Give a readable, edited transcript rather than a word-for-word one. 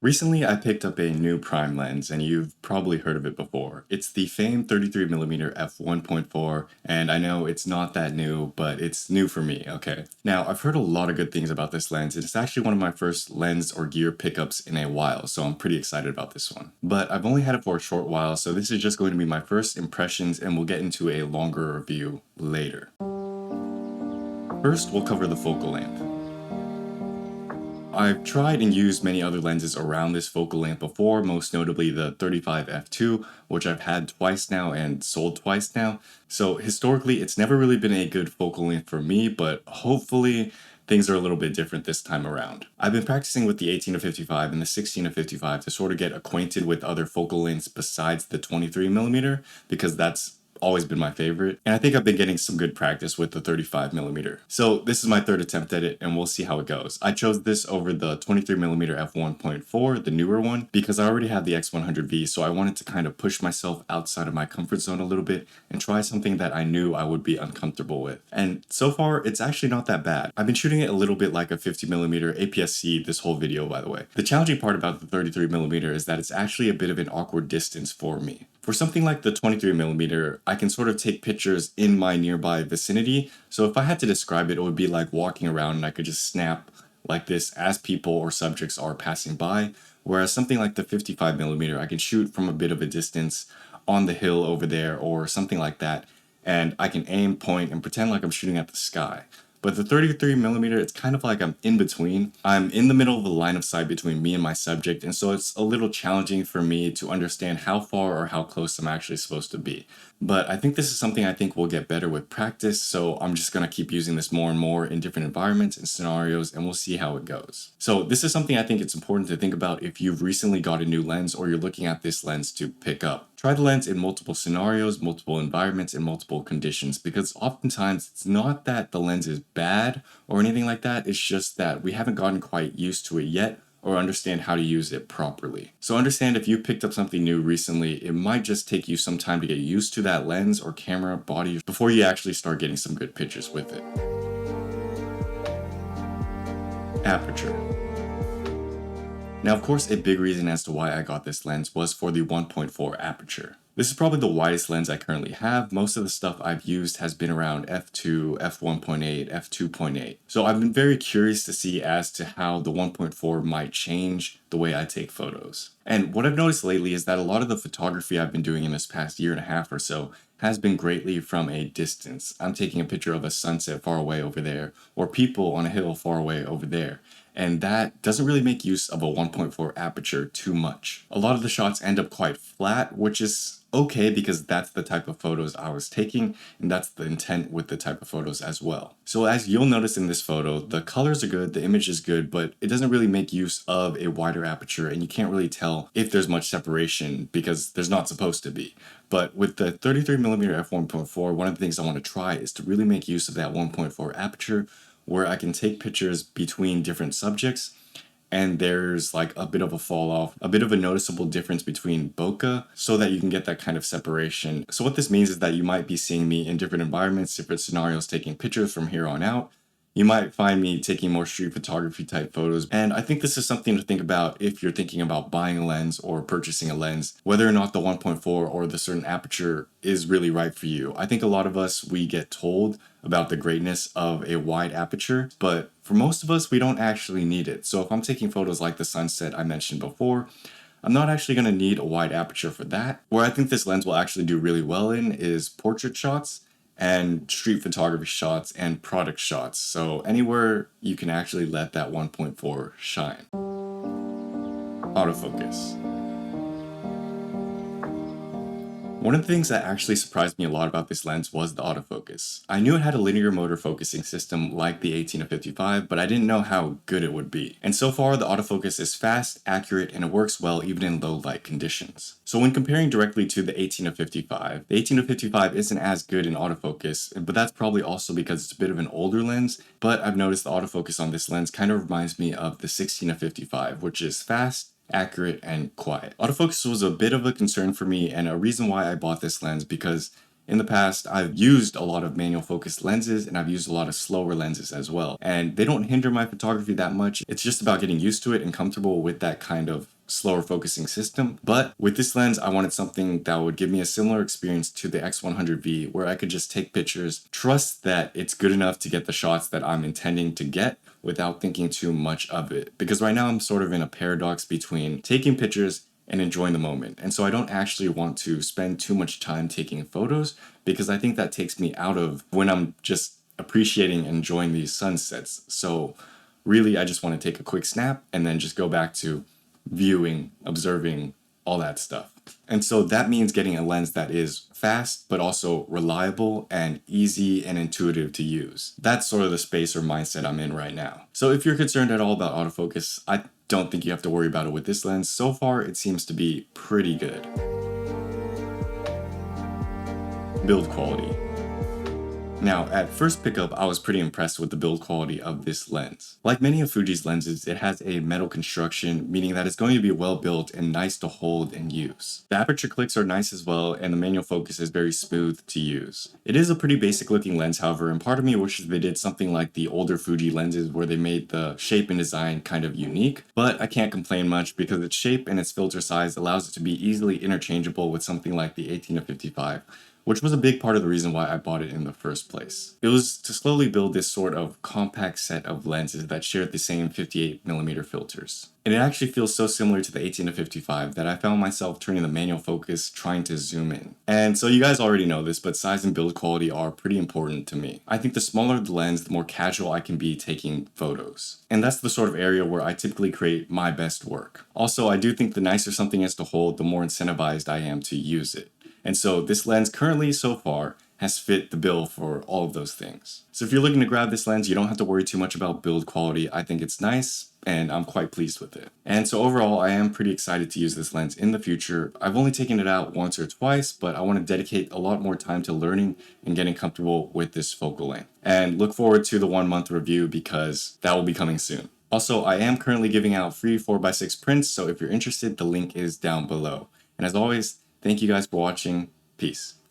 Recently, I picked up a new prime lens, and you've probably heard of it before. It's the famed 33mm f1.4, and I know it's not that new, but it's new for me, okay? Now, I've heard a lot of good things about this lens, and it's actually one of my first lens or gear pickups in a while, so I'm pretty excited about this one. But I've only had it for a short while, so this is just going to be my first impressions, and we'll get into a longer review later. First, we'll cover the focal length. I've tried and used many other lenses around this focal length before, most notably the 35 f2, which I've had twice now and sold twice now. So historically, it's never really been a good focal length for me, but hopefully things are a little bit different this time around. I've been practicing with the 18 to 55 and the 16 to 55 to sort of get acquainted with other focal lengths besides the 23mm, because that's always been my favorite, and I think I've been getting some good practice with the 35mm. So this is my third attempt at it, and we'll see how it goes. I chose this over the 23mm f1.4, the newer one, because I already had the X100V, so I wanted to kind of push myself outside of my comfort zone a little bit and try something that I knew I would be uncomfortable with. And so far, it's actually not that bad. I've been shooting it a little bit like a 50mm APS-C this whole video, by the way. The challenging part about the 33mm is that it's actually a bit of an awkward distance for me. For something like the 23mm, I can sort of take pictures in my nearby vicinity, so if I had to describe it, it would be like walking around and I could just snap like this as people or subjects are passing by, whereas something like the 55mm, I can shoot from a bit of a distance on the hill over there or something like that, and I can aim, point, and pretend like I'm shooting at the sky. But the 33mm, it's kind of like I'm in between. I'm in the middle of the line of sight between me and my subject, and so it's a little challenging for me to understand how far or how close I'm actually supposed to be. But I think this is something I think will get better with practice, so I'm just gonna keep using this more and more in different environments and scenarios, and we'll see how it goes. So this is something I think it's important to think about if you've recently got a new lens or you're looking at this lens to pick up. Try the lens in multiple scenarios, multiple environments, and multiple conditions, because oftentimes it's not that the lens is bad or anything like that, it's just that we haven't gotten quite used to it yet or understand how to use it properly. So understand if you picked up something new recently, it might just take you some time to get used to that lens or camera body before you actually start getting some good pictures with it. Aperture. Now, of course, a big reason as to why I got this lens was for the 1.4 aperture. This is probably the widest lens I currently have. Most of the stuff I've used has been around f2, f1.8, f2.8. So I've been very curious to see as to how the 1.4 might change the way I take photos. And what I've noticed lately is that a lot of the photography I've been doing in this past year and a half or so has been greatly from a distance. I'm taking a picture of a sunset far away over there, or people on a hill far away over there. And that doesn't really make use of a 1.4 aperture too much. A lot of the shots end up quite flat, which is okay because that's the type of photos I was taking, and that's the intent with the type of photos as well. So as you'll notice in this photo, the colors are good, the image is good, but it doesn't really make use of a wider aperture, and you can't really tell if there's much separation because there's not supposed to be. But with the 33mm f1.4, one of the things I want to try is to really make use of that 1.4 aperture where I can take pictures between different subjects and there's like a bit of a fall off, a bit of a noticeable difference between bokeh so that you can get that kind of separation. So what this means is that you might be seeing me in different environments, different scenarios, taking pictures from here on out. You might find me taking more street photography type photos. And I think this is something to think about if you're thinking about buying a lens or purchasing a lens, whether or not the 1.4 or the certain aperture is really right for you. I think a lot of us, we get told about the greatness of a wide aperture, but for most of us, we don't actually need it. So if I'm taking photos like the sunset I mentioned before, I'm not actually going to need a wide aperture for that. Where I think this lens will actually do really well in is portrait shots and street photography shots and product shots. So anywhere you can actually let that 1.4 shine. Autofocus. One of the things that actually surprised me a lot about this lens was the autofocus. I knew it had a linear motor focusing system like the 18 to 55, but I didn't know how good it would be. And so far, the autofocus is fast, accurate, and it works well even in low light conditions. So when comparing directly to the 18 to 55, the 18 to 55 isn't as good in autofocus, but that's probably also because it's a bit of an older lens, but I've noticed the autofocus on this lens kind of reminds me of the 16 to 55, which is fast, accurate, and quiet. Autofocus was a bit of a concern for me and a reason why I bought this lens because In the past, I've used a lot of manual focus lenses and I've used a lot of slower lenses as well. And they don't hinder my photography that much. It's just about getting used to it and comfortable with that kind of slower focusing system. But with this lens, I wanted something that would give me a similar experience to the X100V, where I could just take pictures, trust that it's good enough to get the shots that I'm intending to get without thinking too much of it. Because right now I'm sort of in a paradox between taking pictures and enjoying the moment. And so I don't actually want to spend too much time taking photos because I think that takes me out of when I'm just appreciating and enjoying these sunsets. So really, I just want to take a quick snap and then just go back to viewing, observing, all that stuff. And so that means getting a lens that is fast, but also reliable and easy and intuitive to use. That's sort of the space or mindset I'm in right now. So if you're concerned at all about autofocus, I don't think you have to worry about it with this lens. So far, it seems to be pretty good. Build quality. Now, at first pickup, I was pretty impressed with the build quality of this lens. Like many of Fuji's lenses, it has a metal construction, meaning that it's going to be well built and nice to hold and use. The aperture clicks are nice as well, and the manual focus is very smooth to use. It is a pretty basic looking lens, however, and part of me wishes they did something like the older Fuji lenses where they made the shape and design kind of unique, but I can't complain much because its shape and its filter size allows it to be easily interchangeable with something like the 18-55. Which was a big part of the reason why I bought it in the first place. It was to slowly build this sort of compact set of lenses that shared the same 58mm filters. And it actually feels so similar to the 18-55 that I found myself turning the manual focus trying to zoom in. And so you guys already know this, but size and build quality are pretty important to me. I think the smaller the lens, the more casual I can be taking photos. And that's the sort of area where I typically create my best work. Also, I do think the nicer something is to hold, the more incentivized I am to use it. And so this lens currently, so far, has fit the bill for all of those things. So if you're looking to grab this lens, you don't have to worry too much about build quality. I think it's nice, and I'm quite pleased with it. And so overall, I am pretty excited to use this lens in the future. I've only taken it out once or twice, but I want to dedicate a lot more time to learning and getting comfortable with this focal length. And look forward to the 1 month review because that will be coming soon. Also, I am currently giving out free 4x6 prints, so if you're interested, the link is down below. And as always, thank you guys for watching. Peace.